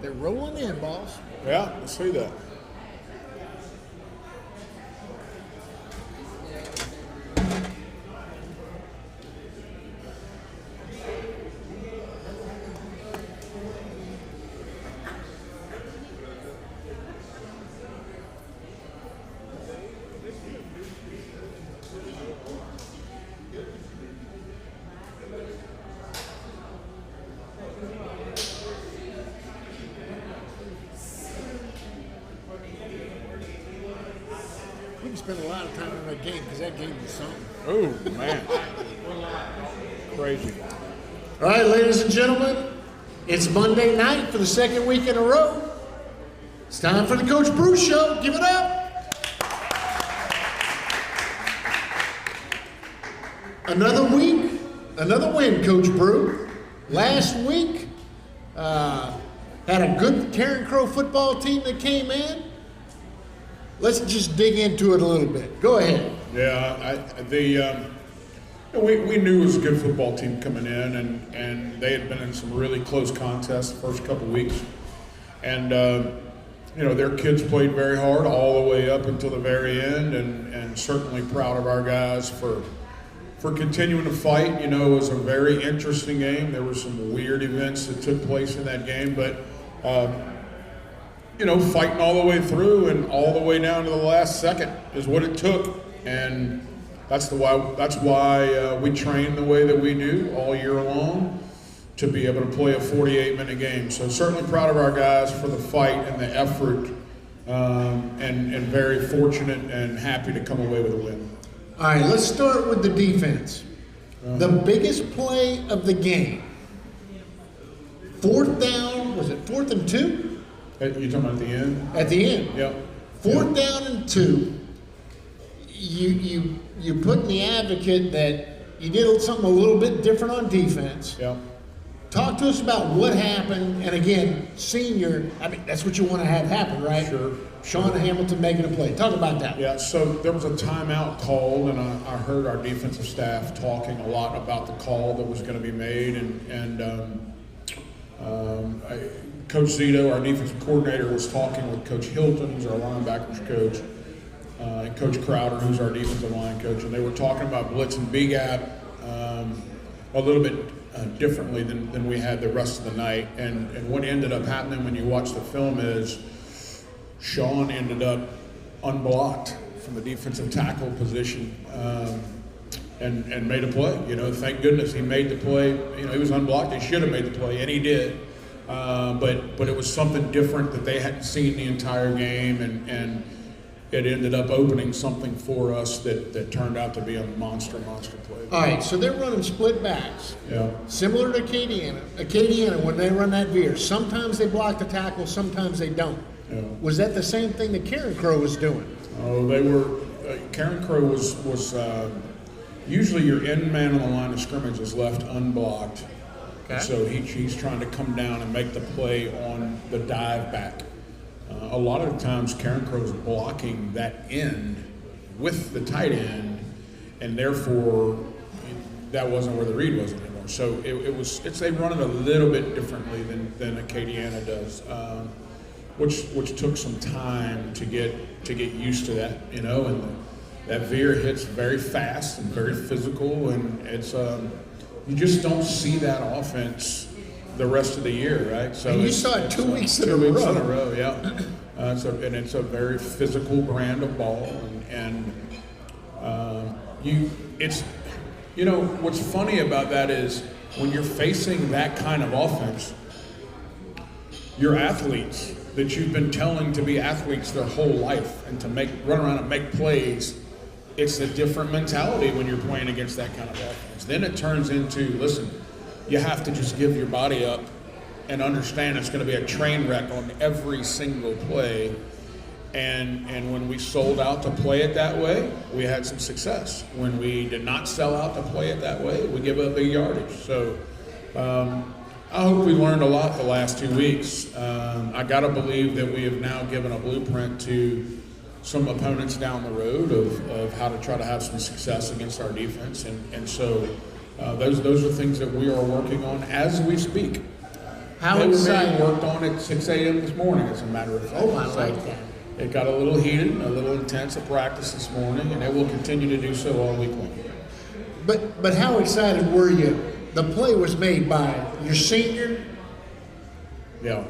They're rolling in, boss. Yeah, I see that. We can spend a lot of time on that game because that game was something. Oh, man. Crazy. All right, ladies and gentlemen, it's Monday night for the second week in a row. It's time for the Coach Brew Show. Give it up. Another week, another win, Coach Brew. Last week, had a good Karen Crow football team that came in. Let's just dig into it a little bit. Go ahead. Yeah, we knew it was a good football team coming in, and they had been in some really close contests the first couple weeks. And, their kids played very hard all the way up until the very end, and certainly proud of our guys for continuing to fight. It was a very interesting game. There were some weird events that took place in that game, but fighting all the way through and all the way down to the last second is what it took, and that's why we train the way that we do all year long, to be able to play a 48-minute game. So certainly proud of our guys for the fight and the effort, and very fortunate and happy to come away with a win. All right, let's start with the defense. The biggest play of the game. Fourth down, was it 4th and 2? You talking about at the end? At the end. Yep. 4th down and 2. You put in the advocate that you did something a little bit different on defense. Yep. Talk to us about what happened, and again, senior, that's what you want to have happen, right? Sure. Sean Hamilton making a play. Talk about that. Yeah, so there was a timeout called, and I heard our defensive staff talking a lot about the call that was going to be made, and Coach Zito, our defensive coordinator, was talking with Coach Hilton, who's our linebackers coach, and Coach Crowder, who's our defensive line coach, and they were talking about blitz and B-gap a little bit differently than we had the rest of the night. And what ended up happening when you watch the film is Sean ended up unblocked from the defensive tackle position, and made a play. Thank goodness he made the play. He was unblocked. He should have made the play, and he did. But it was something different that they hadn't seen the entire game, and it ended up opening something for us that turned out to be a monster play. All right, so they're running split backs. Yeah. Similar to Acadiana. Acadiana, when they run that veer, sometimes they block the tackle, sometimes they don't. Yeah. Was that the same thing that Karen Crow was doing? Oh, they were. Karen Crow was usually your end man on the line of scrimmage is left unblocked. Okay. So he's trying to come down and make the play on the dive back. A lot of the times Karen Crow's blocking that end with the tight end, and therefore that wasn't where the read was anymore. So they run it a little bit differently than Acadiana does, which took some time to get used to that, and that veer hits very fast and very physical, and it's you just don't see that offense the rest of the year, right? So and you saw it 2 weeks in a row. 2 weeks in a row, yeah. It's a very physical brand of ball, and what's funny about that is when you're facing that kind of offense, your athletes that you've been telling to be athletes their whole life and to run around and make plays, it's a different mentality when you're playing against that kind of offense. Then it turns into, listen, you have to just give your body up and understand it's going to be a train wreck on every single play. And when we sold out to play it that way, we had some success. When we did not sell out to play it that way, we give up big yardage. So I hope we learned a lot the last 2 weeks. I got to believe that we have now given a blueprint to some opponents down the road of how to try to have some success against our defense. And so those are things that we are working on as we speak. How They excited? worked on it 6 a.m. this morning, as a matter of fact. Oh, I like that. It got a little heated, a little intense at practice this morning, and it will continue to do so all week long. But how excited were you? The play was made by your senior, Yeah.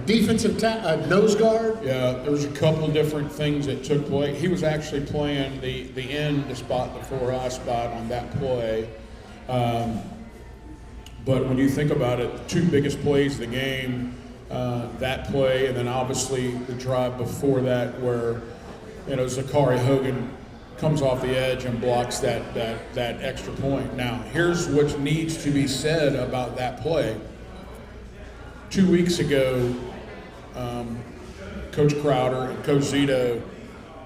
defensive nose guard. Yeah, there was a couple different things that took place. He was actually playing the end spot, the 4-eye spot on that play. But when you think about it, the two biggest plays of the game, that play, and then obviously the drive before that where, Zachary Hogan comes off the edge and blocks that extra point. Now, here's what needs to be said about that play. 2 weeks ago, Coach Crowder and Coach Zito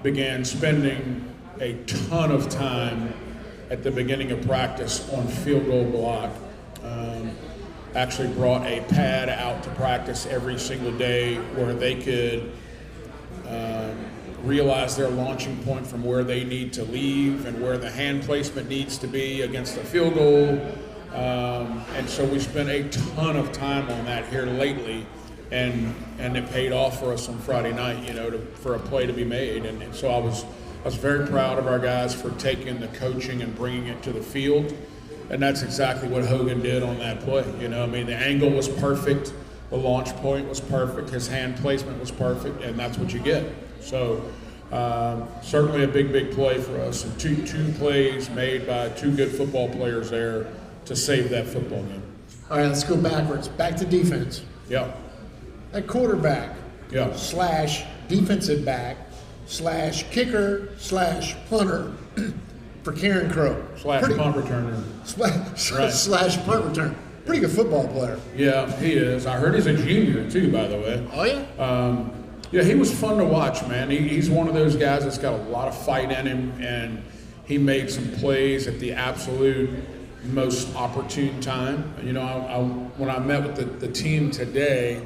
began spending a ton of time at the beginning of practice on field goal block. Actually brought a pad out to practice every single day where they could realize their launching point from where they need to leave and where the hand placement needs to be against a field goal. And so we spent a ton of time on that here lately, and it paid off for us on Friday night, for a play to be made. And so I was very proud of our guys for taking the coaching and bringing it to the field. And that's exactly what Hogan did on that play. The angle was perfect, the launch point was perfect, his hand placement was perfect, and that's what you get. So certainly a big play for us, and two plays made by two good football players there to save that football game. All right, let's go backwards. Back to defense. Yeah. That quarterback Yeah. / defensive back / kicker / punter for Karen Crow. / punt returner. / punt return. Pretty good football player. Yeah, he is. I heard he's a junior too, by the way. Oh yeah. Yeah, he was fun to watch, man. He's one of those guys that's got a lot of fight in him, and he made some plays at the absolute most opportune time. When I met with the team today,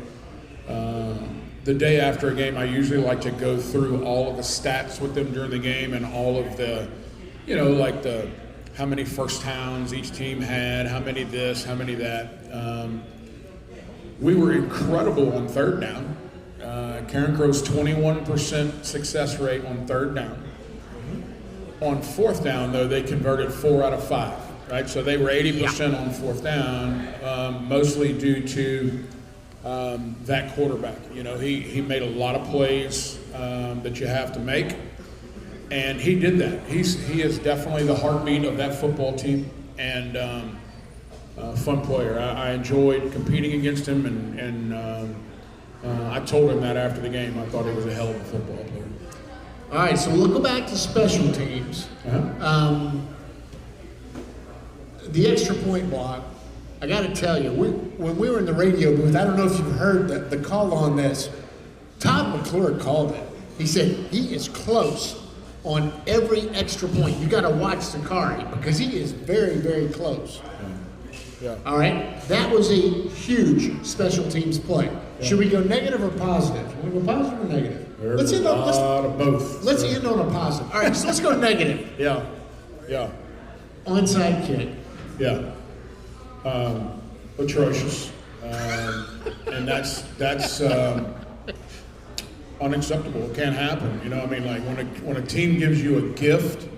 the day after a game, I usually like to go through all of the stats with them during the game and all of the, how many first downs each team had, how many this, how many that. We were incredible on third down. Karen Crow's 21% success rate on third down. On fourth down, though, they converted 4 out of 5, right? So they were 80% on fourth down, mostly due to that quarterback. He made a lot of plays that you have to make, and he did that. He is definitely the heartbeat of that football team, and fun player. I enjoyed competing against him, and I told him that after the game. I thought he was a hell of a football player. All right, so we'll go back to special teams. Uh-huh. The extra point block, I got to tell you, when we were in the radio booth, I don't know if you've heard the call on this. Todd McClure called it. He said he is close on every extra point. You got to watch Zachary because he is very, very close. Yeah. All right, that was a huge special teams play. Yeah. Should we go negative or positive? Want to go positive or negative? There's a lot of both. Let's end on a positive. All right, so let's go negative. Yeah. Onside kick. Yeah. Atrocious. And that's unacceptable. It can't happen. When a team gives you a gift,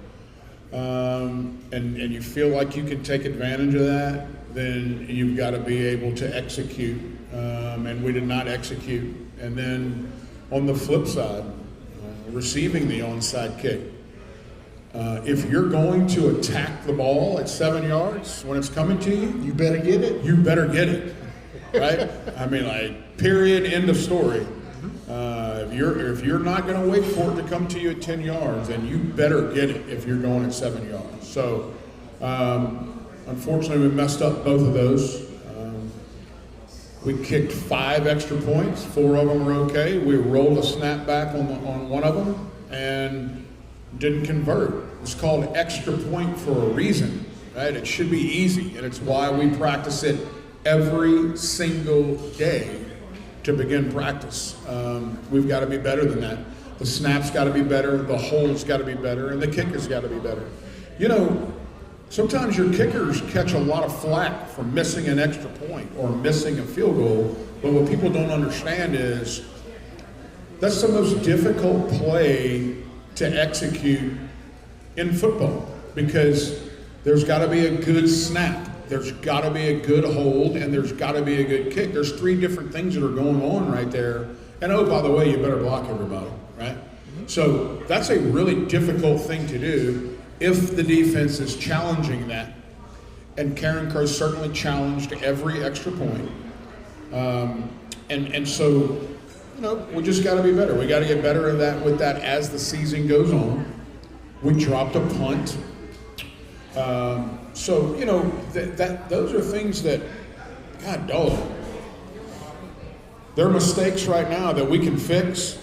and you feel like you can take advantage of that, then you've got to be able to execute. And we did not execute. And then on the flip side, receiving the onside kick. If you're going to attack the ball at 7 yards when it's coming to you, you better get it. You better get it, right? Period, end of story. If you're not going to wait for it to come to you at 10 yards, then you better get it if you're going at 7 yards. So, unfortunately, we messed up both of those. We kicked 5 extra points. 4 of them were okay. We rolled a snap back on one of them and didn't convert. It's called extra point for a reason, right? It should be easy, and it's why we practice it every single day to begin practice. We've got to be better than that. The snap's got to be better, the hold's got to be better, and the kick has got to be better. sometimes your kickers catch a lot of flack for missing an extra point or missing a field goal, but what people don't understand is that's the most difficult play to execute in football because there's got to be a good snap, there's got to be a good hold, and there's got to be a good kick. There's three different things that are going on right there. And oh, by the way, you better block everybody, right? So that's a really difficult thing to do if the defense is challenging that. And Karen Crow certainly challenged every extra point. And so, we just got to be better. We got to get better at that with that as the season goes on. We dropped a punt. So, those are things that, God dog, they're mistakes right now that we can fix,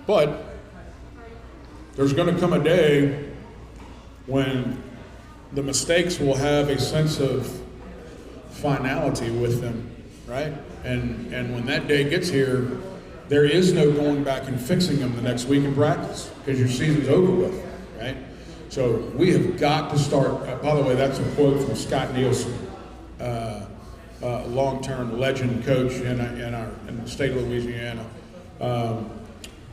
but there's going to come a day when the mistakes will have a sense of finality with them, right? And when that day gets here, there is no going back and fixing them the next week in practice because your season's over with, right? So we have got to start. By the way, that's a quote from Scott Nielsen, long-term legend coach in the state of Louisiana.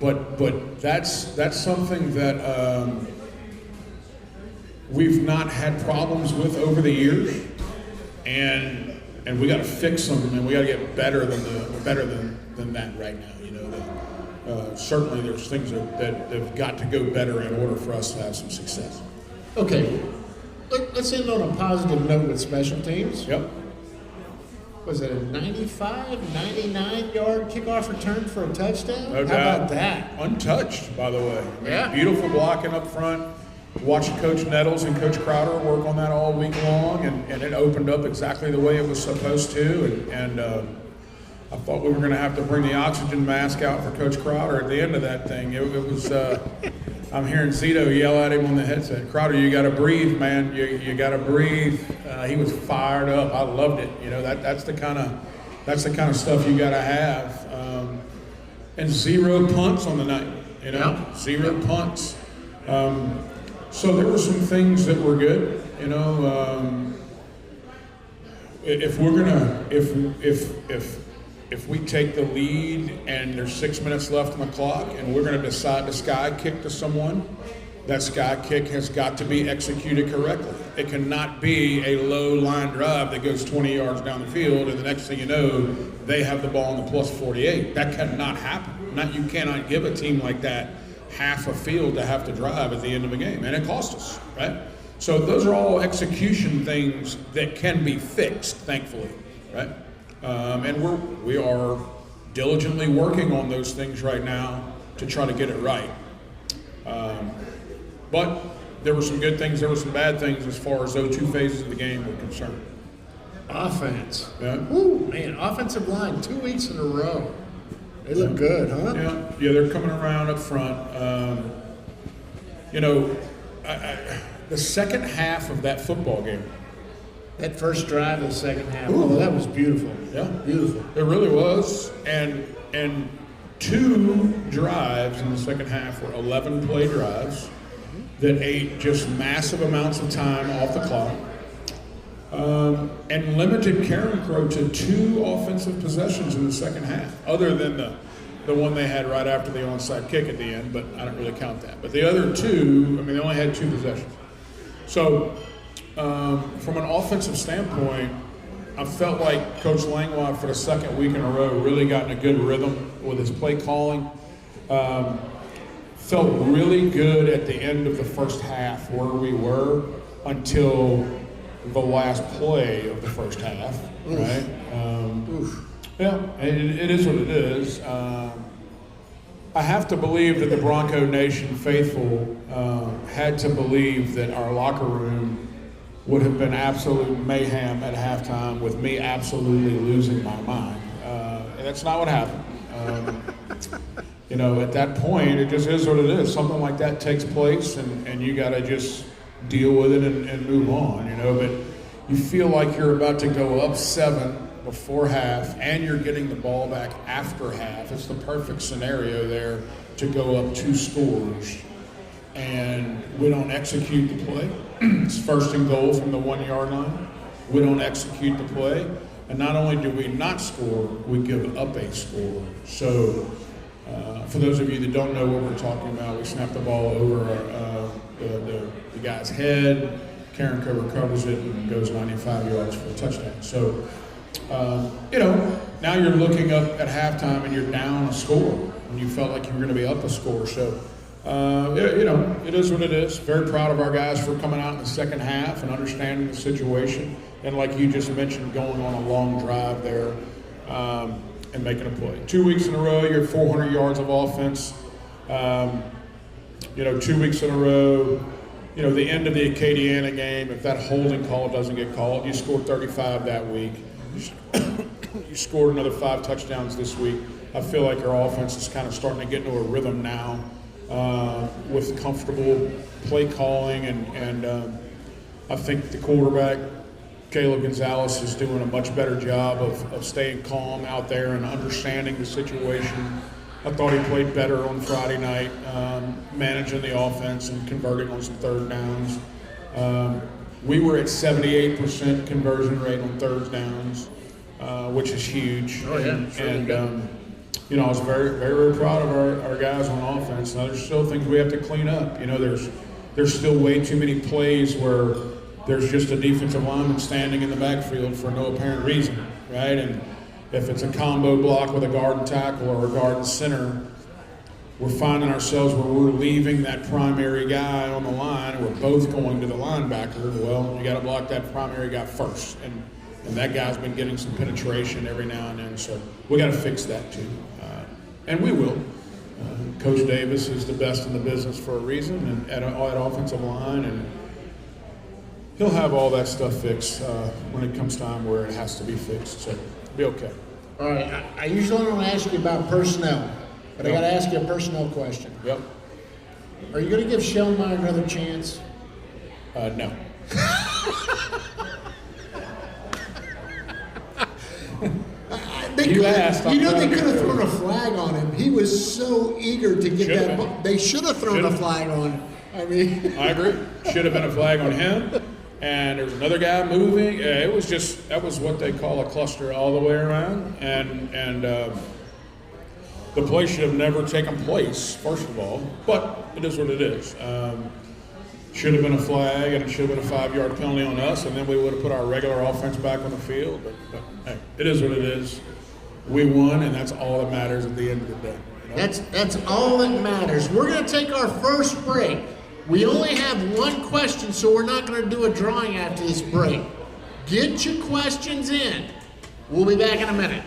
But that's something that we've not had problems with over the years, and we got to fix them, and we got to get better than that right now. Certainly there's things that have got to go better in order for us to have some success. Okay, let's end on a positive note with special teams. Yep. Was it a 95, 99 yard kickoff return for a touchdown? No doubt. How about that? Untouched, by the way. Yeah. Beautiful blocking up front. Watched Coach Nettles and Coach Crowder work on that all week long, and it opened up exactly the way it was supposed to. And I thought we were going to have to bring the oxygen mask out for Coach Crowder at the end of that thing. It was. I'm hearing Zito yell at him on the headset. Crowder, you got to breathe, man. You got to breathe. He was fired up. I loved it. That's the kind of stuff you got to have. And 0 punts on the night. Yeah. 0 punts. So there were some things that were good. If we take the lead and there's 6 minutes left on the clock and we're going to decide to sky kick to someone, that sky kick has got to be executed correctly. It cannot be a low line drive that goes 20 yards down the field and the next thing you know, they have the ball in the plus 48. That cannot happen. You cannot give a team like that half a field to have to drive at the end of a game, and it cost us, right? So those are all execution things that can be fixed, thankfully, right? And we are diligently working on those things right now to try to get it right. But there were some good things, there were some bad things as far as those two phases of the game were concerned. Offense. Yeah. Woo, man, offensive line 2 weeks in a row. They look good, huh? Yeah, they're coming around up front. The second half of that football game, that first drive of the second half, that was beautiful. Yeah. Beautiful. It really was. And 2 drives in the second half were 11-play drives that ate just massive amounts of time off the clock and limited Karen Crow to 2 offensive possessions in the second half, other than the one they had right after the onside kick at the end, but I don't really count that. But the other 2, they only had 2 possessions. So from an offensive standpoint, I felt like Coach Langlois for the second week in a row really got in a good rhythm with his play calling. Felt really good at the end of the first half where we were until the last play of the first half, right? Yeah, it is what it is. I have to believe that the Bronco Nation faithful had to believe that our locker room would have been absolute mayhem at halftime with me absolutely losing my mind. And that's not what happened. At that point, it just is what it is. Something like that takes place, and you got to just deal with it and move on, But you feel like you're about to go up 7 before half, and you're getting the ball back after half. It's the perfect scenario there to go up 2 scores, and we don't execute the play. It's first and goal from the 1 yard line. We don't execute the play. And not only do we not score, we give up a score. So for those of you that don't know what we're talking about, we snap the ball over the guy's head. Karen Cover recovers it and goes 95 yards for a touchdown. So, now you're looking up at halftime and you're down a score when you felt like you were going to be up a score. So, it is what it is. Very proud of our guys for coming out in the second half and understanding the situation. And like you just mentioned, going on a long drive there and making a play. 2 weeks in a row, you're at 400 yards of offense. 2 weeks in a row. The end of the Acadiana game, if that holding call doesn't get called, you scored 35 that week. You scored another 5 touchdowns this week. I feel like our offense is kind of starting to get into a rhythm now with comfortable play calling, and I think the quarterback, Caleb Gonzalez, is doing a much better job of staying calm out there and understanding the situation. I thought he played better on Friday night, managing the offense and converting on some third downs. We were at 78% conversion rate on third downs, which is huge. Oh, yeah. And I was very, very, very proud of our guys on offense. Now, there's still things we have to clean up. There's still way too many plays where there's just a defensive lineman standing in the backfield for no apparent reason, right? And if it's a combo block with a guard and tackle or a guard and center, we're finding ourselves where we're leaving that primary guy on the line and we're both going to the linebacker. Well, you got to block that primary guy first. And that guy's been getting some penetration every now and then. So we got to fix that too. And we will. Coach Davis is the best in the business for a reason and at offensive line. And he'll have all that stuff fixed when it comes time where it has to be fixed. So be okay. All right. I usually don't ask you about personnel, but I got to ask you a personnel question. Yep. Are you going to give Shellmeyer another chance? No. They could have thrown a flag on him. He was so eager to get that ball. They should have thrown a flag on him. I agree. Should have been a flag on him. And there was another guy moving. That was what they call a cluster all the way around. And the play should have never taken place, first of all. But it is what it is. Should have been a flag, and it should have been a 5-yard penalty on us, and then we would have put our regular offense back on the field. But hey, it is what it is. We won, and that's all that matters at the end of the day. That's all that matters. We're going to take our first break. We only have one question, so we're not going to do a drawing after this break. Get your questions in. We'll be back in a minute.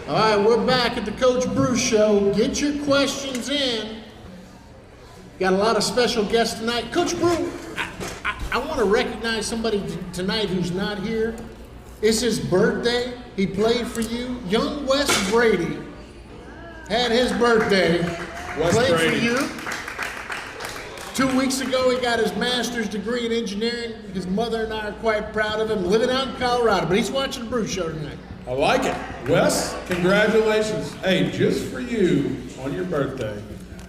All right, we're back at the Coach Brew Show. Get your questions in. Got a lot of special guests tonight. Coach Brew, I want to recognize somebody tonight who's not here. It's his birthday. He played for you. Young Wes Brady had his birthday. Played for you. 2 weeks ago, he got his master's degree in engineering. His mother and I are quite proud of him, living out in Colorado, but he's watching the Brew Show tonight. I like it. Wes, congratulations. Hey, just for you, on your birthday,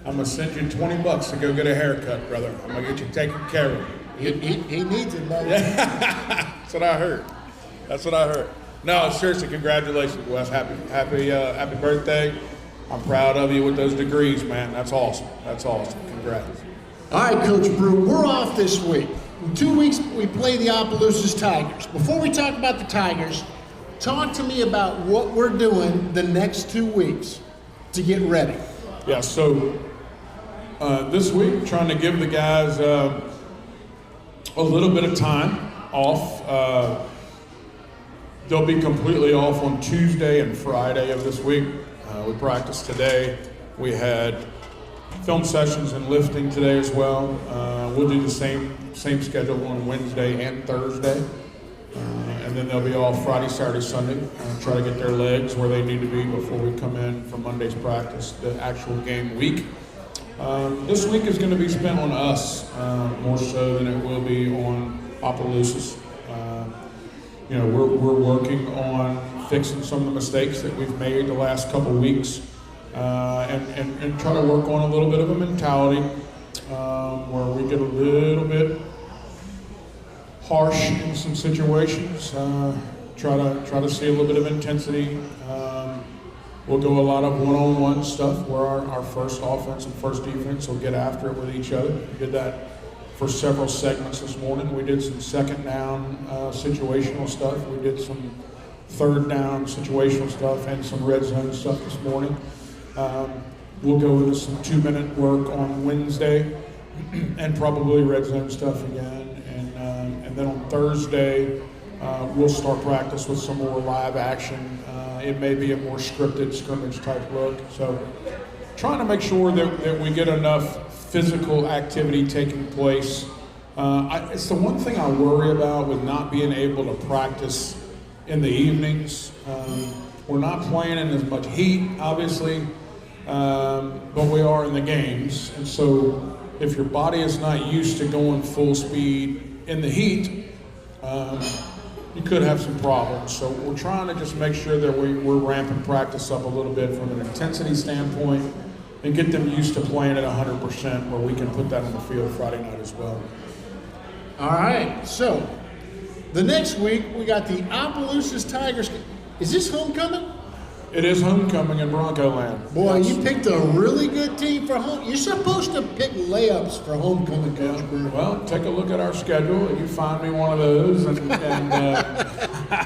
I'm going to send you $20 to go get a haircut, brother. I'm going to get you taken care of. He needs it, buddy. That's what I heard. No, seriously, congratulations, Wes. Happy birthday. I'm proud of you with those degrees, man. That's awesome. Congrats. All right, Coach Brew, we're off this week. In 2 weeks, we play the Opelousas Tigers. Before we talk about the Tigers, talk to me about what we're doing the next 2 weeks to get ready. Yeah, so this week, trying to give the guys a little bit of time off. They'll be completely off on Tuesday and Friday of this week. We practiced today. We had film sessions and lifting today as well. We'll do the same schedule on Wednesday and Thursday. And then they'll be off Friday, Saturday, Sunday. Try to get their legs where they need to be before we come in for Monday's practice, the actual game week. This week is going to be spent on us more so than it will be on Opelousas. We're working on fixing some of the mistakes that we've made the last couple weeks, and try to work on a little bit of a mentality where we get a little bit harsh in some situations. Try to see a little bit of intensity. We'll go a lot of one-on-one stuff where our first offense and first defense will get after it with each other. We did that for several segments this morning. We did some second down situational stuff. We did some third down situational stuff and some red zone stuff this morning. We'll go into some 2-minute work on Wednesday and probably red zone stuff again. And then on Thursday, we'll start practice with some more live action. It may be a more scripted scrimmage type look. So trying to make sure that we get enough physical activity taking place. It's the one thing I worry about with not being able to practice in the evenings. We're not playing in as much heat, obviously, but we are in the games. And so if your body is not used to going full speed in the heat, you could have some problems. So we're trying to just make sure that we're ramping practice up a little bit from an intensity standpoint and get them used to playing at 100% where we can put that on the field Friday night as well. All right, so the next week we got the Opelousas Tigers. Is this homecoming? It is homecoming in Bronco Land. Boy, you picked a really good team for home. You're supposed to pick layups for homecoming, Coach Brew. Well, take a look at our schedule, and you find me one of those, and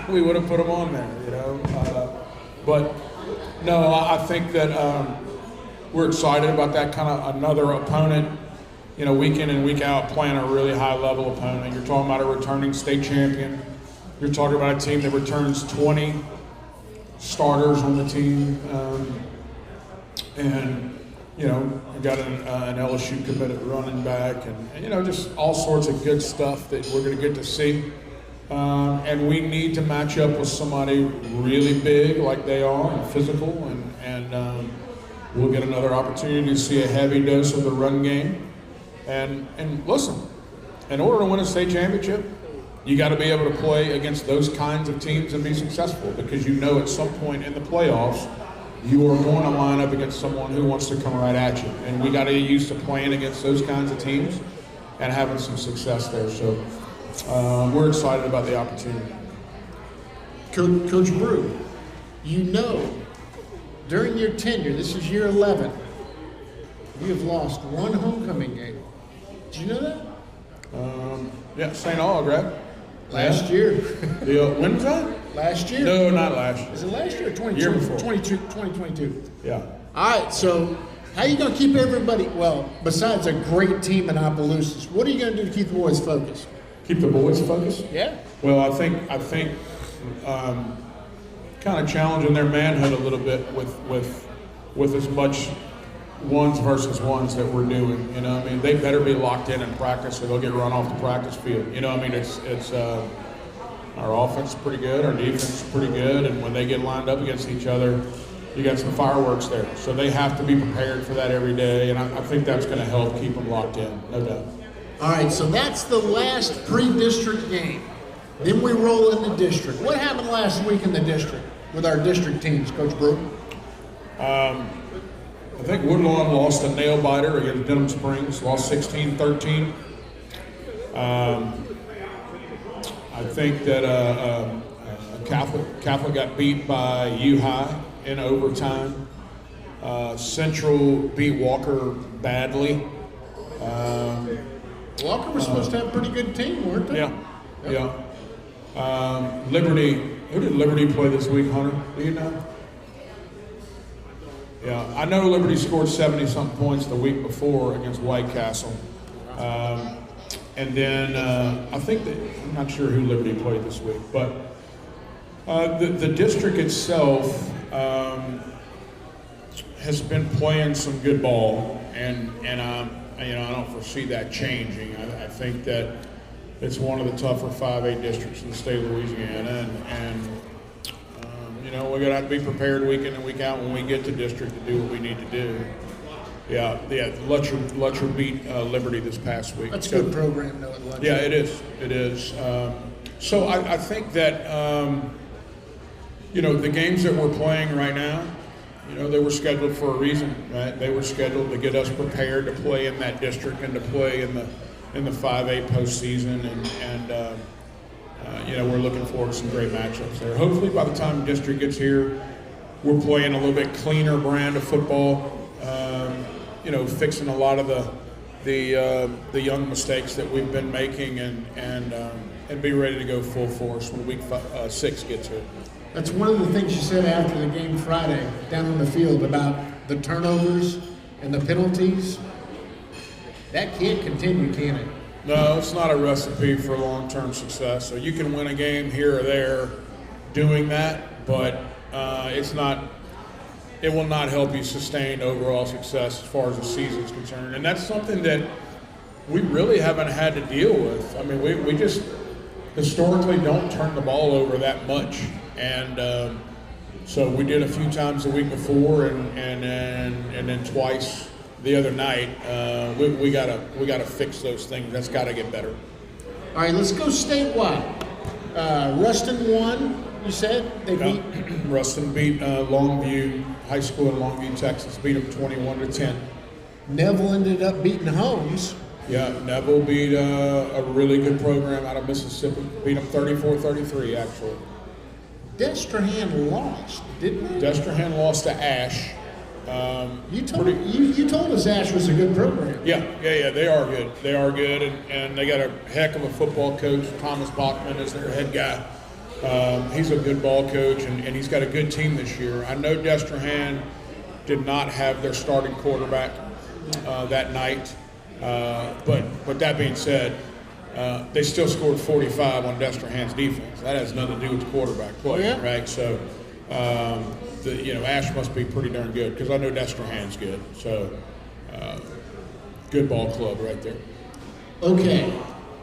we would have put them on there, But no, I think that we're excited about that kind of another opponent. Week in and week out, playing a really high-level opponent. You're talking about a returning state champion. You're talking about a team that returns 20 starters on the team, and we got an LSU committed running back, and just all sorts of good stuff that we're going to get to see. And we need to match up with somebody really big like they are and physical, and we'll get another opportunity to see a heavy dose of the run game. And listen, in order to win a state championship, you got to be able to play against those kinds of teams and be successful, because at some point in the playoffs, you are going to line up against someone who wants to come right at you. And we got to get used to playing against those kinds of teams and having some success there. So we're excited about the opportunity. Coach Brew, during your tenure, this is year 11, you have lost one homecoming game. Did you know that? Yeah, St. Aug. Last year. When was that? Last year. No, not last year. Is it last year or 2022? Year before. 2022. Yeah. All right, so how are you going to keep everybody, besides a great team in Opelousas, what are you going to do to keep the boys focused? Keep the boys focused? Yeah. Well, I think kind of challenging their manhood a little bit with as much ones versus ones that we're doing. You know, I mean, they better be locked in practice or they'll get run off the practice field. You know, I mean, it's our offense is pretty good, our defense is pretty good, and when they get lined up against each other, you got some fireworks there. So they have to be prepared for that every day, and I think that's going to help keep them locked in, no doubt. All right, so that's the last pre-district game. Then we roll into district. What happened last week in the district with our district teams, Coach Brew? I think Woodlawn lost a nail biter against Denham Springs, lost 16-13. I think that Catholic got beat by U-High in overtime. Central beat Walker badly. Walker was supposed to have a pretty good team, weren't they? Yeah. Liberty, who did Liberty play this week, Hunter? Do you know? Yeah, I know Liberty scored 70-something points the week before against White Castle. And then I think that, I'm not sure who Liberty played this week, but the district itself has been playing some good ball, and I don't foresee that changing. I think that it's one of the tougher 5A districts in the state of Louisiana, and we're going to have to be prepared week in and week out when we get to district to do what we need to do. Yeah. Lutcher beat Liberty this past week. That's a good program, though, at Lutcher. Yeah, it is. So I think that, the games that we're playing right now, they were scheduled for a reason, right? They were scheduled to get us prepared to play in that district and to play in the 5A postseason, and we're looking forward to some great matchups there. Hopefully, by the time district gets here, we're playing a little bit cleaner brand of football. Fixing a lot of the young mistakes that we've been making, and be ready to go full force when week 6 gets here. That's one of the things you said after the game Friday down on the field about the turnovers and the penalties. That can't continue, can it? No, it's not a recipe for long-term success. So you can win a game here or there doing that, but it will not help you sustain overall success as far as the season is concerned. And that's something that we really haven't had to deal with. I mean, we just historically don't turn the ball over that much. And so we did a few times the week before and then twice the other night. We gotta fix those things. That's got to get better. All right, let's go statewide. Ruston won, you said? They beat? Ruston beat Longview High School in Longview, Texas. Beat them 21-10. Neville ended up beating Holmes. Yeah, Neville beat a really good program out of Mississippi. Beat them 34-33, actually. Destrehan lost, didn't they? Destrehan lost to Ash. You told us Ash was a good program. Yeah, they are good. They are good, and they got a heck of a football coach. Thomas Bachman is their head guy. He's a good ball coach, and he's got a good team this year. I know Destrehan did not have their starting quarterback that night, but that being said, they still scored 45 on Destrehan's defense. That has nothing to do with the quarterback play, right? So, Ash must be pretty darn good because I know Destrehan's good. So, good ball club right there. Okay,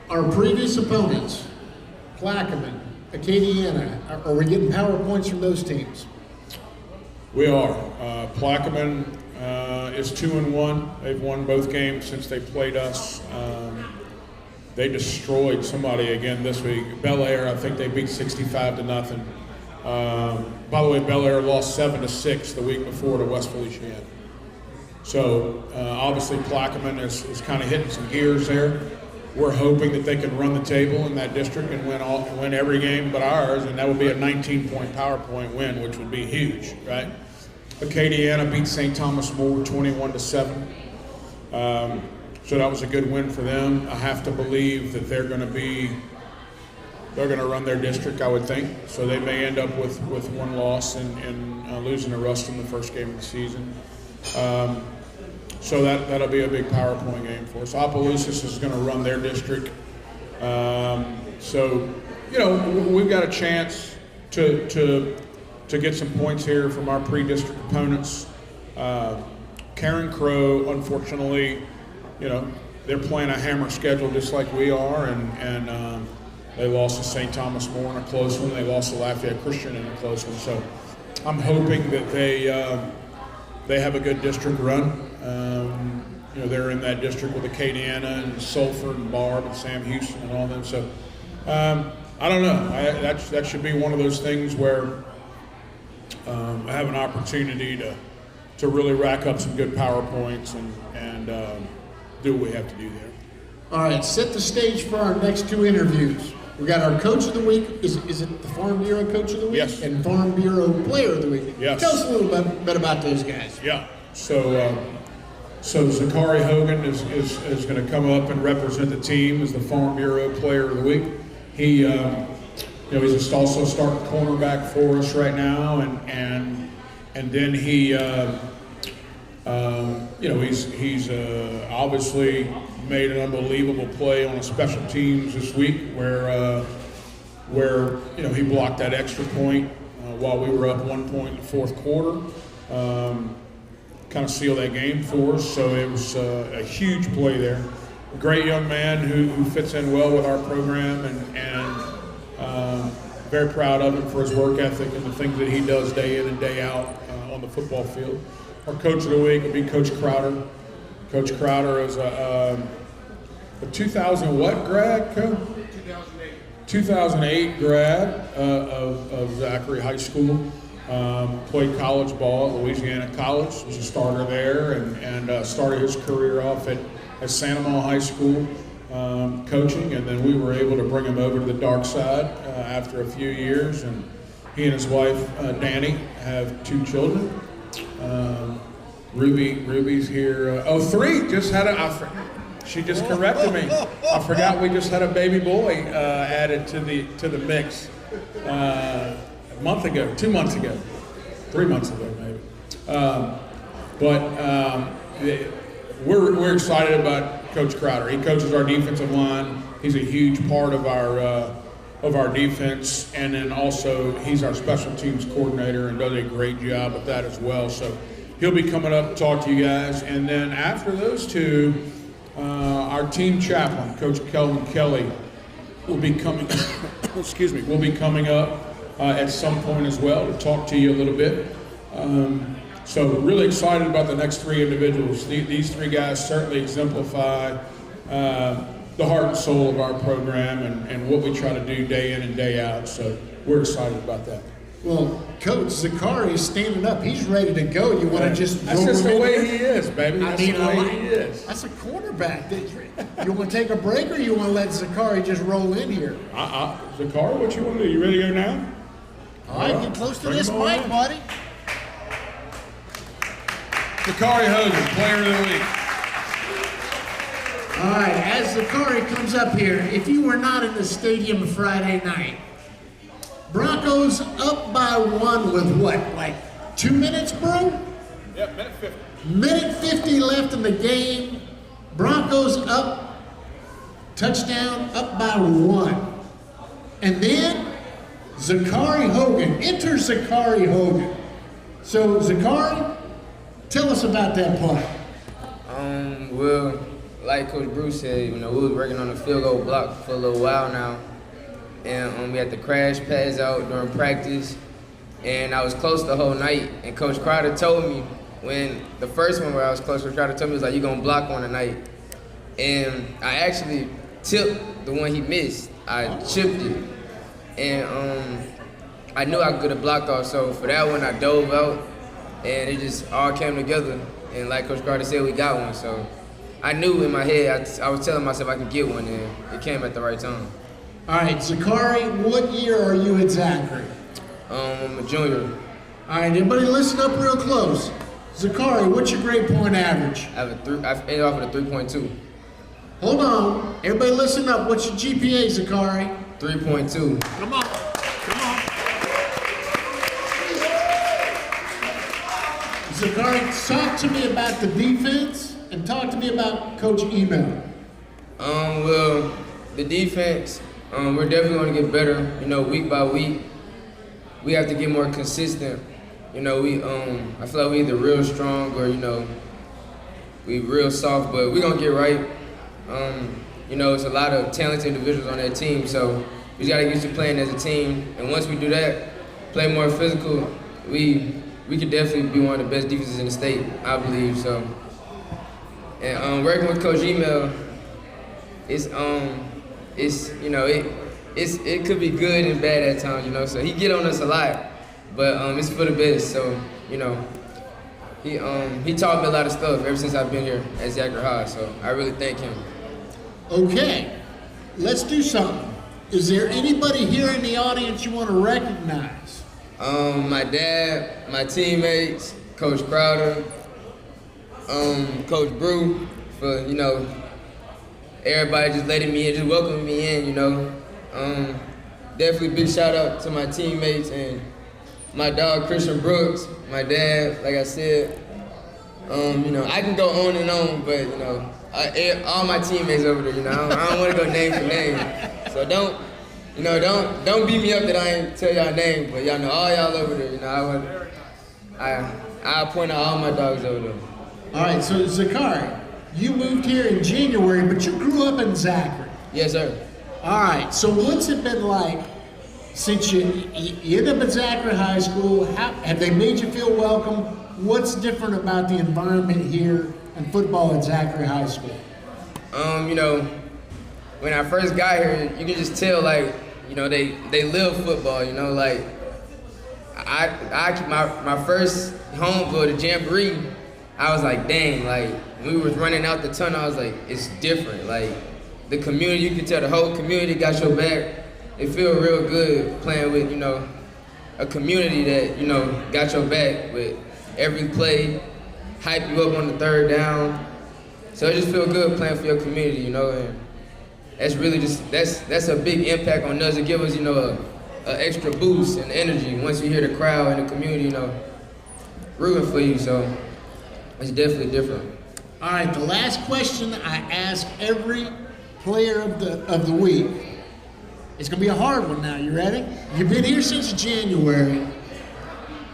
our previous opponents, Plaquemine, Acadiana, are we getting PowerPoints from those teams? We are. Plaquemine is 2-1. They've won both games since they played us. They destroyed somebody again this week. Bel Air, I think they beat 65-0. By the way, Bel Air lost 7-6 the week before to West Feliciana. So obviously Plaquemine is kind of hitting some gears there. We're hoping that they can run the table in that district and win every game but ours, and that would be a 19-point PowerPoint win, which would be huge, right? Acadiana beat St. Thomas More 21-7. So that was a good win for them. I have to believe that they're going to run their district, I would think. So they may end up with one loss and losing to Ruston the first game of the season. So that'll be a big PowerPoint game for us. Opelousas is going to run their district. So we've got a chance to to get some points here from our pre-district opponents. Karen Crow, unfortunately, they're playing a hammer schedule just like we are, and they lost to St. Thomas More in a close one. They lost to Lafayette Christian in a close one. So I'm hoping that they have a good district run. They're in that district with Acadiana and Sulphur and Barb and Sam Houston and all them. So I don't know. That should be one of those things where I have an opportunity to really rack up some good power points and do what we have to do there. All right, set the stage for our next two interviews. We got our Coach of the Week. Is it the Farm Bureau Coach of the Week? Yes. And Farm Bureau Player of the Week. Yes. Tell us a little bit about those guys. Yeah. So Zachary Hogan is going to come up and represent the team as the Farm Bureau Player of the Week. He, he's also starting cornerback for us right now, and then he, he's obviously made an unbelievable play on a special teams this week where he blocked that extra point while we were up 1 point in the fourth quarter. Kind of sealed that game for us, so it was a huge play there. A great young man who fits in well with our program, and very proud of him for his work ethic and the things that he does day in and day out on the football field. Our Coach of the Week will be Coach Crowder. Coach Crowder is a 2000 what grad, Coach? 2008 grad of Zachary High School. Played college ball at Louisiana College, was a starter there, and started his career off at Santa Monica High School coaching, and then we were able to bring him over to the dark side after a few years, and he and his wife, Danny, have 2 children. Ruby's here. 3, just had she just corrected me. I forgot we just had a baby boy added to the mix. A month ago, 2 months ago, 3 months ago maybe. We're excited about Coach Crowder. He coaches our defensive line. He's a huge part of our defense, and then also he's our special teams coordinator and does a great job with that as well. So he'll be coming up to talk to you guys, and then after those two, our team chaplain, Coach Kelvin Kelly, will be coming. Excuse me. Will be coming up at some point as well to talk to you a little bit. So really excited about the next 3 individuals. These 3 guys certainly exemplify the heart and soul of our program and what we try to do day in and day out. So we're excited about that. Well, Coach Zachary is standing up. He's ready to go. You want to just That's just the way he is, baby. That's the way he is. That's a quarterback. You want to take a break, or you want to let Zachary just roll in here? Zachary, what you want to do? You ready to go now? All right, get close to this mic, buddy. Zachary Hogan, Player of the Week. All right, as Zachary comes up here, if you were not in the stadium Friday night, Broncos up by 1 with what, like 2 minutes, bro? Yep, minute 50. Minute 50 left in the game. Broncos up, touchdown, up by 1. And then Zachary Hogan, enter Zachary Hogan. So Zachary, tell us about that play. Well, like Coach Brew said, we was working on the field goal block for a little while now. And we had the crash pads out during practice. And I was close the whole night. And Coach Crowder told me, when the first one where I was close, Coach Crowder told me, he was like, "You're going to block one tonight." And I actually tipped the one he missed. I chipped it. And I knew I could have blocked off. So for that one, I dove out. And it just all came together. And like Coach Crowder said, we got one. So I knew in my head, I was telling myself I could get one, and it came at the right time. All right, Zachary, what year are you at Zachary? I'm a junior. All right, everybody listen up real close. Zachary, what's your grade point average? I ended off with a 3.2. Hold on. Everybody listen up. What's your GPA, Zachary? 3.2. Come on. Come on. Zachary, talk to me about the defense and talk to me about Coach Email. Well, the defense, we're definitely going to get better, week by week. we have to get more consistent. You know, I feel like we either real strong or, you know, we real soft, but we gonna get right. You know, it's a lot of talented individuals on that team, so we just gotta get used to playing as a team. And once we do that, play more physical, we could definitely be one of the best defenses in the state, I believe. So, and working with Coach Email, it's you know it could be good and bad at times, you know. So he get on us a lot, but it's for the best. So, you know, he taught me a lot of stuff ever since I've been here at Zachary High. So I really thank him. Okay, let's do something. Is there anybody here in the audience you want to recognize? My dad, my teammates, Coach Crowder, Coach Brew, for, you know, everybody just letting me in, just welcoming me in, you know. Definitely big shout out to my teammates and my dog Christian Brooks, my dad, like I said. You know, I can go on and on, but, you know, all my teammates over there, you know, I don't want to go name for name. So don't beat me up that I ain't tell y'all name, but y'all know all y'all over there, you know. I point out all my dogs over there. All right, so Zakari, you moved here in January, but you grew up in Zachary. Yes, sir. All right, so what's it been like since you ended up at Zachary High School? Have they made you feel welcome? What's different about the environment here and football at Zachary High School? You know, when I first got here, you can just tell, like, you know, they live football, you know, like, my first home for the Jamboree, I was like, dang, like, when we was running out the tunnel, I was like, it's different. Like, the community, you can tell the whole community got your back. It feel real good playing with, you know, a community that, you know, got your back with every play, hype you up on the third down. So it just feel good playing for your community, you know, and that's really just, that's a big impact on us. It give us, you know, a extra boost and energy once you hear the crowd and the community, you know, rooting for you, so it's definitely different. All right, the last question I ask every player of the week, it's gonna be a hard one now, you ready? You've been here since January.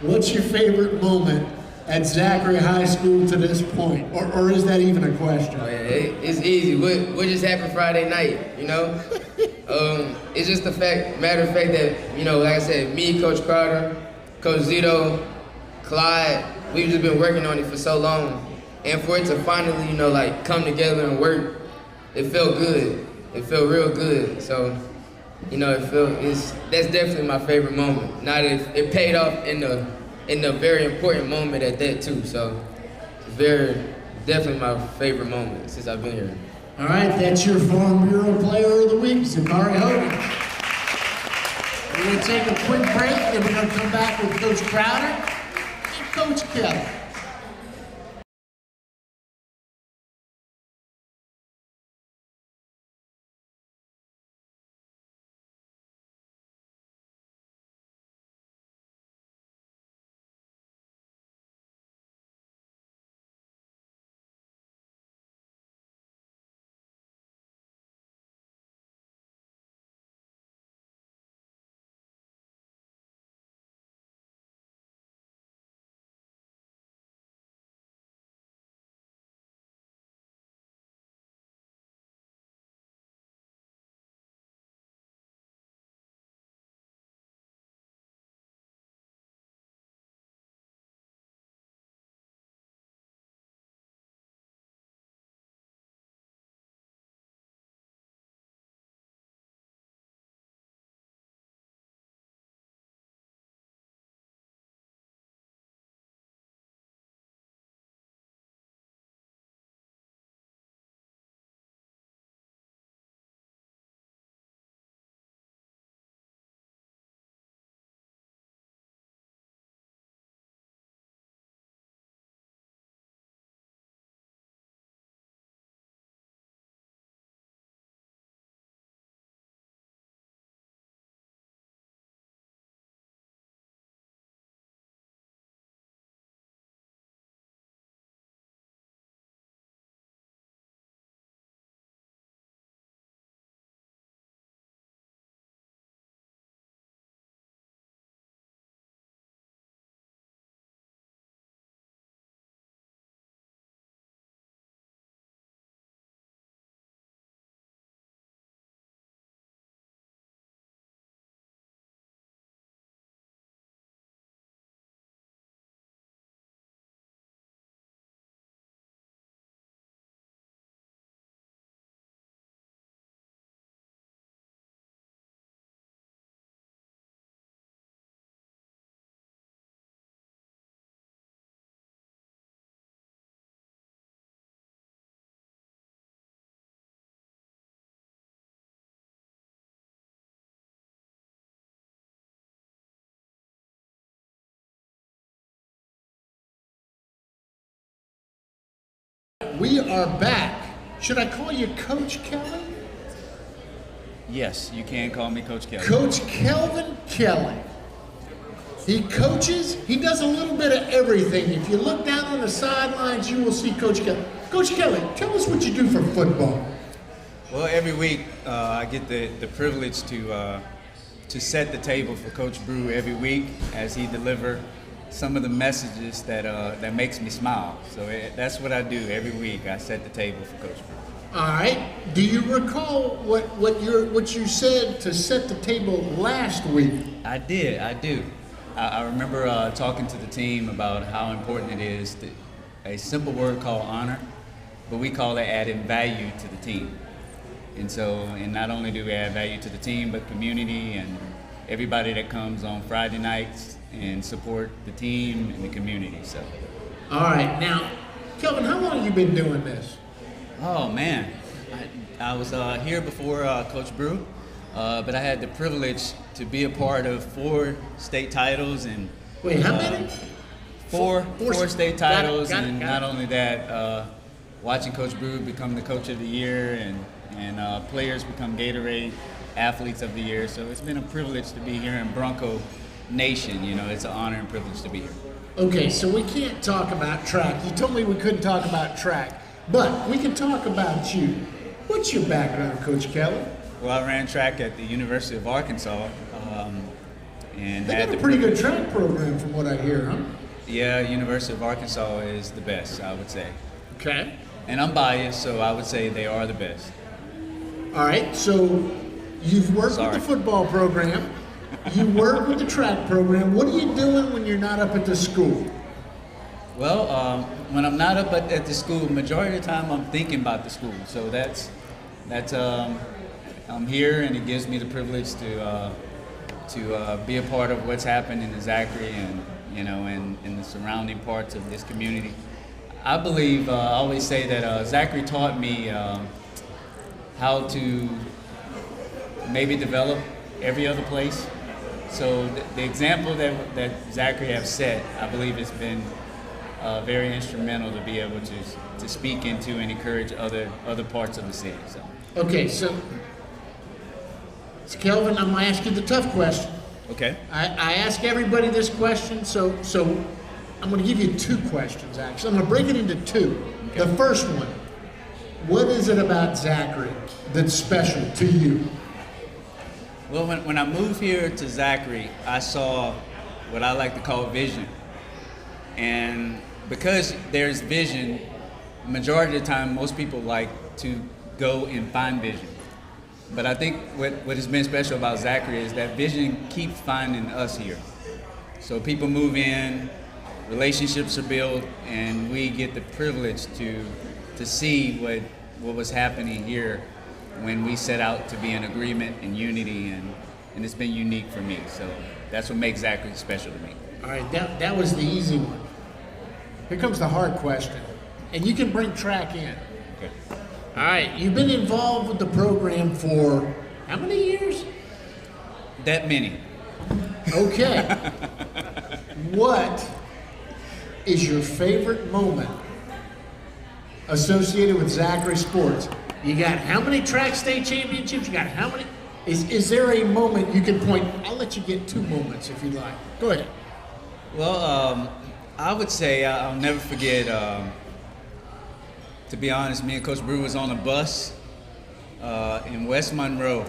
What's your favorite moment at Zachary High School to this point? Or is that even a question? Oh yeah, it's easy. What just happened Friday night, you know? It's just matter of fact that, you know, like I said, me, Coach Crowder, Coach Zito, Clyde, we've just been working on it for so long. And for it to finally, you know, like come together and work, it felt good. It felt real good. So, you know, that's definitely my favorite moment. Now that it paid off in the very important moment at that too. So it's definitely my favorite moment since I've been here. All right, that's your Farm Bureau Player of the Week, Zakari Hogan. We're going to take a quick break, then we're going to come back with Coach Crowder and Coach Kelly. we are back. Should I call you Coach Kelly? Yes, you can call me Coach Kelly. Coach Kelvin Kelly. He coaches, he does a little bit of everything. If you look down on the sidelines, you will see Coach Kelly. Coach Kelly, tell us what you do for football. Well, every week I get the privilege to set the table for Coach Brew every week as he delivers some of the messages that makes me smile. So that's what I do every week. I set the table for Coach Brew. All right. Do you recall what you said to set the table last week? I do. I remember talking to the team about how important it is to a simple word called honor, but we call it adding value to the team. And not only do we add value to the team, but community and everybody that comes on Friday nights and support the team and the community. So. All right. Now, Kelvin, how long have you been doing this? Oh man, I was here before Coach Brew, but I had the privilege to be a part of 4 state titles and. Wait, how many? Four state titles, got it. Not only that, watching Coach Brew become the Coach of the Year and players become Gatorade Athletes of the Year. So it's been a privilege to be here in Bronco Nation. You know, it's an honor and privilege to be here. Okay, so we can't talk about track. You told me we couldn't talk about track, but we can talk about you. What's your background, Coach Kelly? Well, I ran track at the University of Arkansas. And they had got a pretty good track program from what I hear, huh? Yeah, University of Arkansas is the best, I would say. Okay. And I'm biased, so I would say they are the best. All right, so you've worked with the football program. You work with the track program. What are you doing when you're not up at the school? Well, when I'm not up at the school, majority of the time I'm thinking about the school. So that's I'm here, and it gives me the privilege to be a part of what's happening in Zachary and and the surrounding parts of this community. I believe I always say that Zachary taught me how to maybe develop every other place. So the example that Zachary have set, I believe, has been very instrumental to be able to speak into and encourage other parts of the city. So. Okay, so Kelvin, I'm gonna ask you the tough question. Okay. I ask everybody this question, so I'm gonna give you 2 questions actually. I'm gonna break it into 2. Okay. The first one, what is it about Zachary that's special to you? Well, when I moved here to Zachary, I saw what I like to call vision. And because there's vision, majority of the time, most people like to go and find vision. But I think what has been special about Zachary is that vision keeps finding us here. So people move in, relationships are built, and we get the privilege to see what was happening here when we set out to be in agreement and unity, and it's been unique for me. So that's what makes Zachary special to me. All right, that was the easy one. Here comes the hard question, and you can bring track in. Okay. All right, you've been involved with the program for how many years? That many. Okay. What is your favorite moment associated with Zachary sports? You got how many track state championships? You got how many? Is there a moment you can point? I'll let you get 2 moments if you like. Go ahead. Well, I would say I'll never forget. To be honest, me and Coach Brew was on a bus in West Monroe,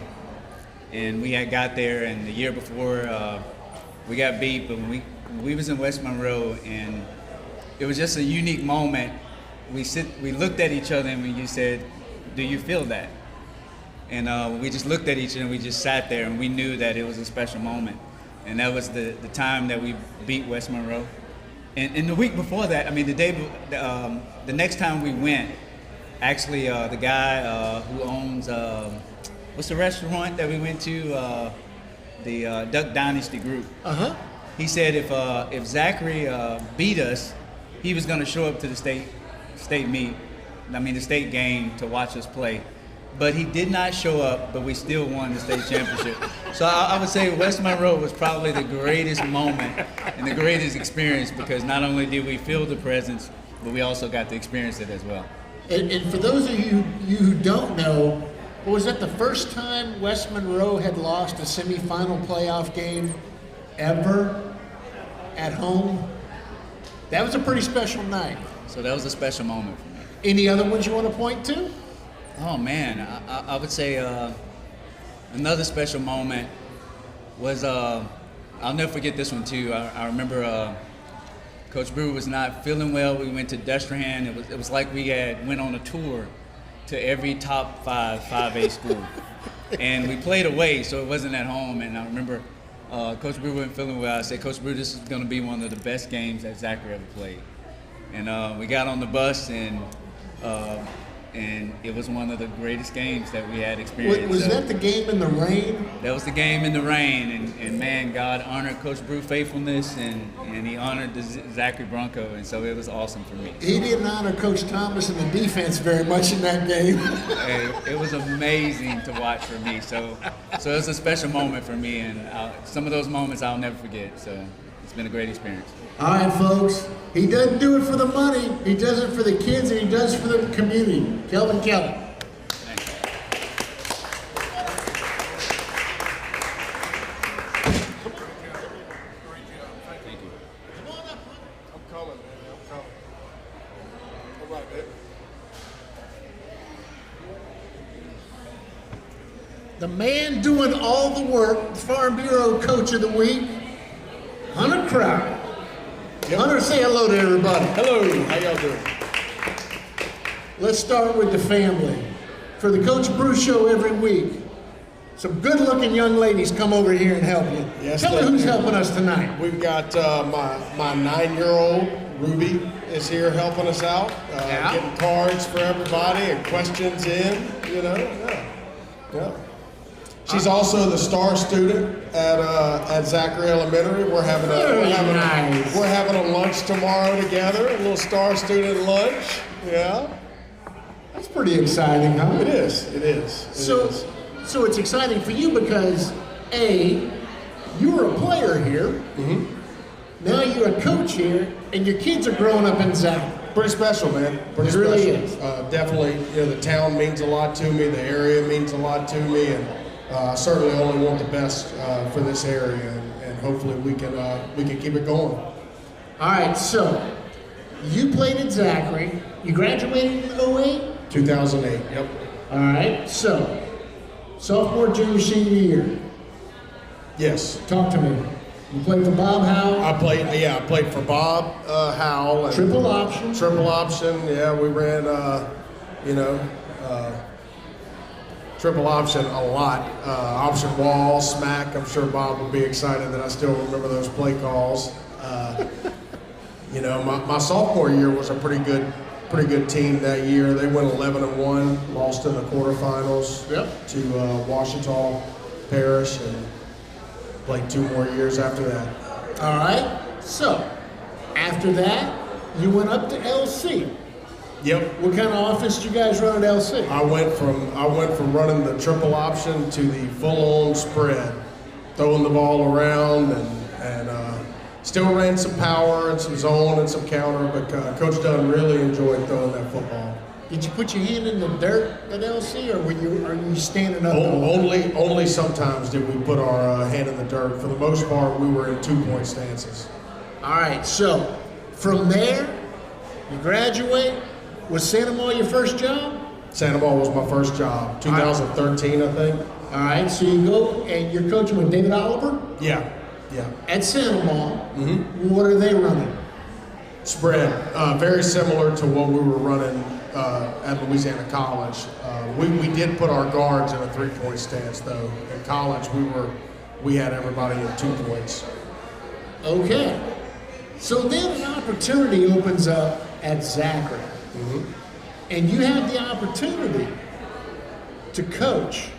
and we had got there, and the year before we got beat, but we was in West Monroe, and it was just a unique moment. We looked at each other and we just said, "Do you feel that?" And we just looked at each other and we just sat there, and we knew that it was a special moment, and that was the time that we beat West Monroe. And the week before that, I mean, the next time we went, actually, the guy who owns, what's the restaurant that we went to? The Duck Dynasty Group. Uh-huh. He said if Zachary beat us, he was going to show up to the state game to watch us play. But he did not show up, but we still won the state championship. So I would say West Monroe was probably the greatest moment and the greatest experience, because not only did we feel the presence, but we also got to experience it as well. And for those of you who don't know, was that the first time West Monroe had lost a semifinal playoff game ever at home? That was a pretty special night. So that was a special moment for me. Any other ones you want to point to? Oh man, I would say another special moment was I'll never forget this one too. I remember Coach Brew was not feeling well. We went to Destrehan. It was like we had went on a tour to every top 5A school, and we played away, so it wasn't at home. And I remember Coach Brew wasn't feeling well. I said, Coach Brew, this is going to be one of the best games that Zachary ever played. And we got on the bus, and it was one of the greatest games that we had experienced. Was that the game in the rain? That was the game in the rain, and man, God honored Coach Brew's faithfulness, and he honored the Zachary Bronco, and so it was awesome for me. He didn't honor Coach Thomas and the defense very much in that game. Hey, it was amazing to watch for me, so it was a special moment for me, and some of those moments I'll never forget, so it's been a great experience. All right, folks. He doesn't do it for the money. He does it for the kids, and he does it for the community. Kelvin Kelly. The man doing all the work, Farm Bureau Coach of the Week, Hunter Crowder. Yep. Hunter, say hello to everybody. Hello, how y'all doing? Let's start with the family. For the Coach Brew Show every week, some good-looking young ladies come over here and help you. Yes, Tell me they who's do. helping us tonight. We've got my 9-year-old Ruby is here helping us out, Yeah. getting cards for everybody and questions in. Yeah. She's also the star student at Zachary Elementary. We're having Nice. we're having a lunch tomorrow together, a little star student lunch. Yeah, That's pretty exciting, huh? it is. It is. So it's exciting for you because, A, you were a player here. Mm-hmm. Now you're a coach here, and your kids are growing up in Zachary. Pretty special, man. Pretty It really special. is. Definitely, the town means a lot to me. The area means a lot to me, and I certainly only want the best for this area, and hopefully we can keep it going. All right, so you played at Zachary. You graduated in 08? 2008. Yep. All right, so sophomore, junior, senior year. Yes. Talk to me. You played for Bob Howe. I played for Bob Howell. And Triple option. Triple option. Yeah, we ran. Triple option a lot. Option wall, smack. I'm sure Bob will be excited that I still remember those play calls. My sophomore year was a pretty good team that year. They went 11-1, lost in the quarterfinals to Washita Parish, and played 2 more years after that. All right, so after that, you went up to LC. Yep. What kind of offense did you guys run at LC? I went from running the triple option to the full-on spread, throwing the ball around, and still ran some power and some zone and some counter. But Coach Dunn really enjoyed throwing that football. Did you put your hand in the dirt at LC, or are you standing up? Only sometimes did we put our hand in the dirt. For the most part, we were in 2-point stances. All right, so from there, you graduate. Was Santa Maria your first job? Santa Maria was my first job, 2013, I think. All right, so you go and you're coaching with David Oliver Yeah. at Santa Maria. Mm-hmm. What are they running? Spread, very similar to what we were running at Louisiana College. We did put our guards in a 3-point stance, though. In college, we had everybody in 2 points. Okay. So then an opportunity opens up at Zachary. Mm-hmm. And you have the opportunity to coach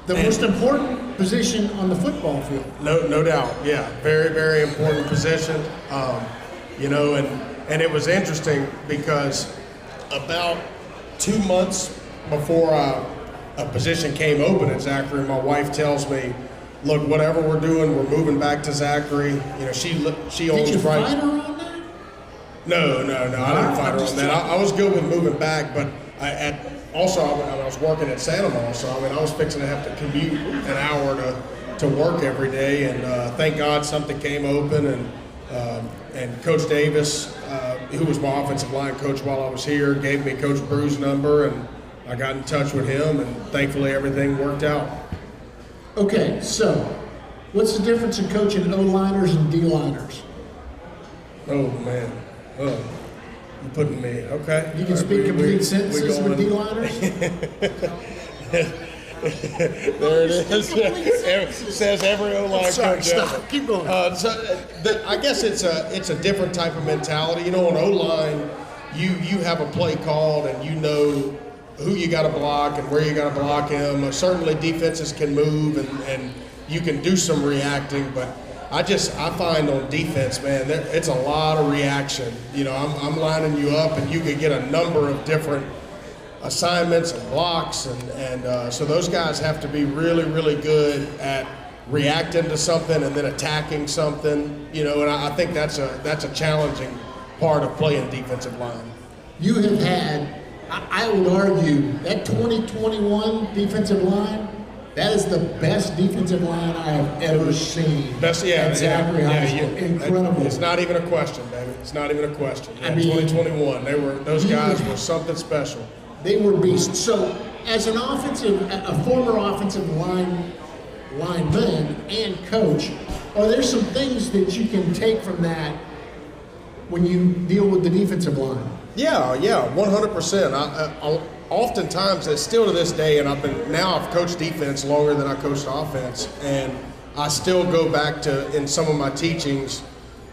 the most important position on the football field. No doubt, yeah. Very, very important position. And it was interesting because about 2 months before a position came open at Zachary, my wife tells me, look, whatever we're doing, we're moving back to Zachary. She owns Did you right. fight her on that? No, I didn't fight her on that. I was good with moving back, but I was working at Santa Mall, so I mean I was fixing to have to commute an hour to work every day, and thank God something came open, and Coach Davis, who was my offensive line coach while I was here, gave me Coach Brew's number, and I got in touch with him, and thankfully everything worked out. Okay, so what's the difference in coaching O-liners and D-liners? Oh man, you're putting me, okay. You can speak complete sentences with D-liners? There it is. It says every O-line coach. Stop. Keep going. I guess it's a different type of mentality. You know, on O-line, you have a play called and you know who you got to block and where you got to block him. Certainly defenses can move and you can do some reacting, but I find on defense, man, it's a lot of reaction. You know, I'm lining you up and you can get a number of different assignments and blocks, and so those guys have to be really, really good at reacting to something and then attacking something. You know, and I think that's a challenging part of playing defensive line. You have had, I would argue, that 2021 defensive line, that is the best defensive line I have ever seen. Best, yeah, at Zachary High School. Incredible. It's not even a question, baby. It's not even a question. Yeah, I mean, 2021, those guys were something special. They were beasts. So, as a former offensive lineman and coach, are there some things that you can take from that when you deal with the defensive line? Yeah, 100%. Oftentimes, it's still to this day, and I've coached defense longer than I coached offense, and I still go back to in some of my teachings.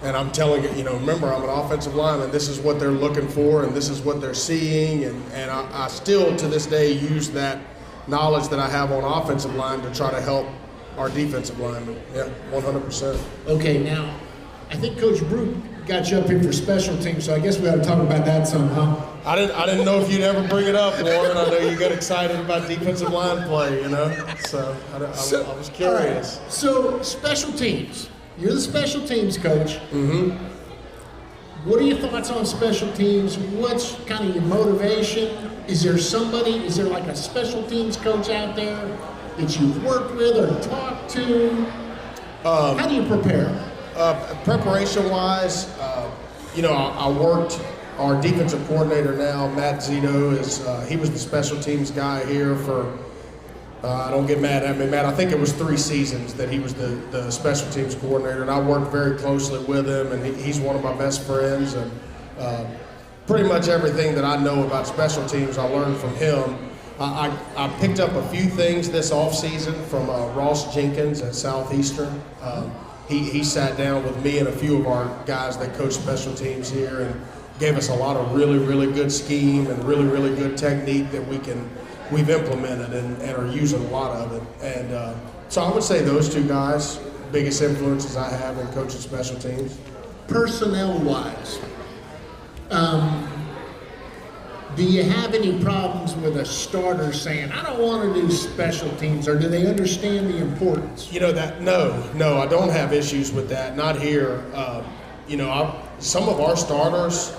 And I'm telling you, remember, I'm an offensive lineman. This is what they're looking for, and this is what they're seeing. And I still, to this day, use that knowledge that I have on offensive line to try to help our defensive linemen. Yeah, 100%. Okay, now, I think Coach Brew got you up here for special teams, so I guess we ought to talk about that some, huh? I didn't know if you'd ever bring it up, Warren. I know you got excited about defensive line play, So I was curious. Right. So, special teams. You're the special teams coach. Mm-hmm. What are your thoughts on special teams? What's kind of your motivation? Is there like a special teams coach out there that you've worked with or talked to? How do you prepare? Preparation-wise, I worked, our defensive coordinator now, Matt Zito, he was the special teams guy here for, don't get mad at me, Matt, I think it was 3 seasons that he was the special teams coordinator, and I worked very closely with him, and he's one of my best friends, and pretty much everything that I know about special teams I learned from him. I picked up a few things this offseason from Ross Jenkins at Southeastern. He sat down with me and a few of our guys that coach special teams here and gave us a lot of really, really good scheme and really, really good technique that we've implemented and are using a lot of it. And so I would say those 2 guys, biggest influences I have in coaching special teams. Personnel-wise, do you have any problems with a starter saying, I don't want to do special teams, or do they understand the importance? No, I don't have issues with that, not here. Some of our starters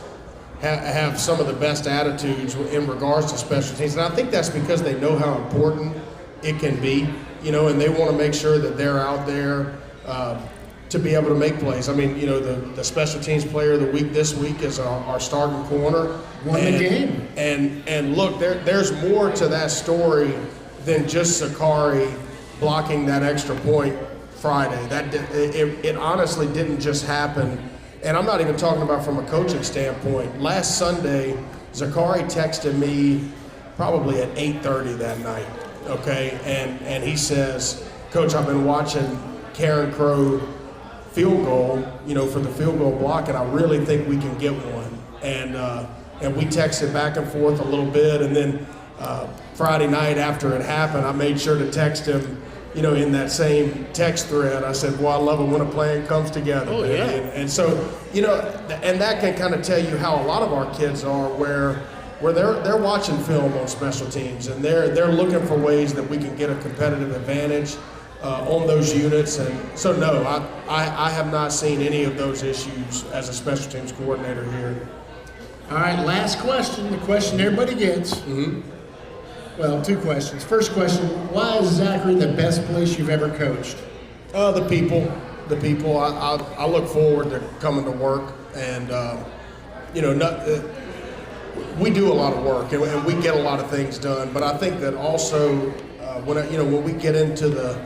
have some of the best attitudes in regards to special teams, and I think that's because they know how important it can be, and they want to make sure that they're out there to be able to make plays. I mean, the special teams player of the week this week is our starting corner. Won the game. And look, there's more to that story than just Sakari blocking that extra point Friday. It honestly didn't just happen. And I'm not even talking about from a coaching standpoint. Last Sunday, Zakari texted me probably at 8:30 that night, okay? And he says, Coach, I've been watching Karen Crow field goal, for the field goal block, and I really think we can get one. And we texted back and forth a little bit, and then Friday night after it happened, I made sure to text him, in that same text thread. I said, well, I love it when a plan comes together. Oh, yeah. And so, and that can kind of tell you how a lot of our kids are, where they're watching film on special teams, and they're looking for ways that we can get a competitive advantage. on those units. And so, no, I have not seen any of those issues as a special teams coordinator here. All right, last question, the question everybody gets. Mm-hmm. Well, two questions. First question, why is Zachary the best place you've ever coached? The people. I look forward to coming to work, and we do a lot of work, and we get a lot of things done. But I think that also when we get into the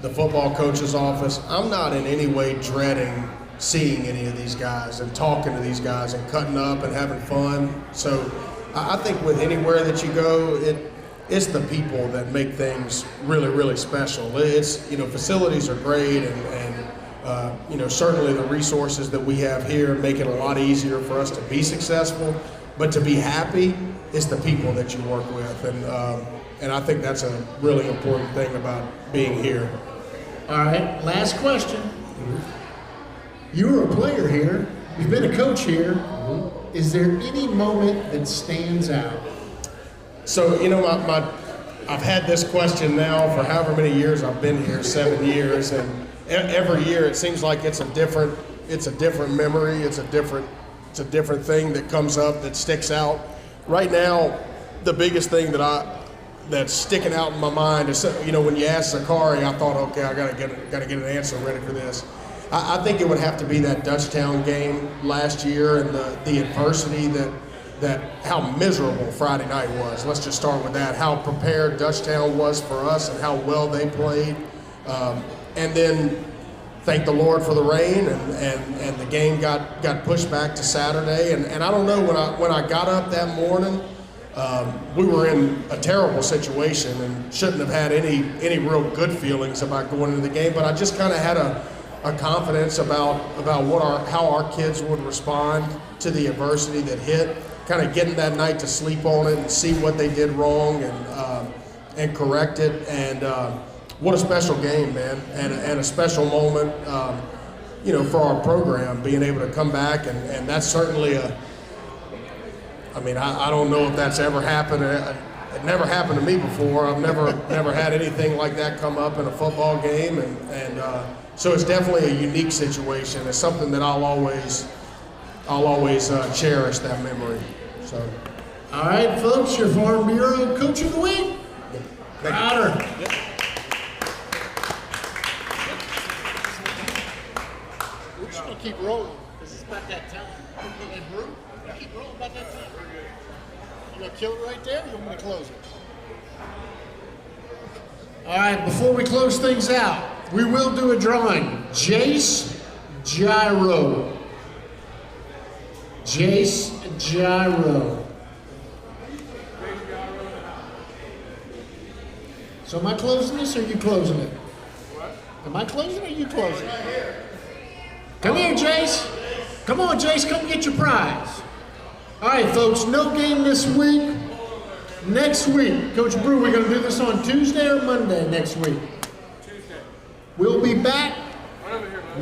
football coach's office, I'm not in any way dreading seeing any of these guys and talking to these guys and cutting up and having fun. So I think with anywhere that you go, it's the people that make things really, really special. It's, facilities are great, and certainly the resources that we have here make it a lot easier for us to be successful. But to be happy, it's the people that you work with, and I think that's a really important thing about being here. All right, last question. You were a player here. You've been a coach here. Is there any moment that stands out? So, I've had this question now for however many years I've been here, 7 years, and every year it seems like it's a different memory, it's a different thing that comes up that sticks out. Right now, the biggest thing that's sticking out in my mind is, when you asked Zachary, I thought, okay, I gotta get an answer ready for this. I think it would have to be that Dutchtown game last year and the adversity that how miserable Friday night was. Let's just start with that. How prepared Dutchtown was for us and how well they played. And then thank the Lord for the rain, and the game got pushed back to Saturday. And I don't know, when I got up that morning, we were in a terrible situation and shouldn't have had any real good feelings about going into the game. But I just kind of had a confidence about how our kids would respond to the adversity that hit. Kind of getting that night to sleep on it and see what they did wrong and correct it. And what a special game, man, and a special moment, for our program, being able to come back, and that's certainly I don't know if that's ever happened. It never happened to me before. I've never had anything like that come up in a football game, and so it's definitely a unique situation. It's something that I'll always cherish that memory. So, all right, folks, your Farm Bureau Coach of the Week, Crowder. We're just gonna keep rolling because it's about that time. And Brew, keep rolling about that time. You gonna kill it right there? Or you want me to close it? All right, before we close things out, we will do a drawing. Jace Gyro. Jace Gyro. So am I closing this or are you closing it? What? Am I closing it or are you closing it? Come here, Jace. Come on, Jace, come get your prize. All right, folks, no game this week. Next week, Coach Brew, we're going to do this on Tuesday or Monday next week? Tuesday. We'll be back.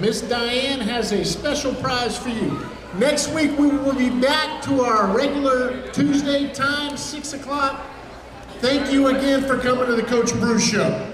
Miss Diane has a special prize for you. Next week, we will be back to our regular Tuesday time, 6 o'clock. Thank you again for coming to the Coach Brew Show.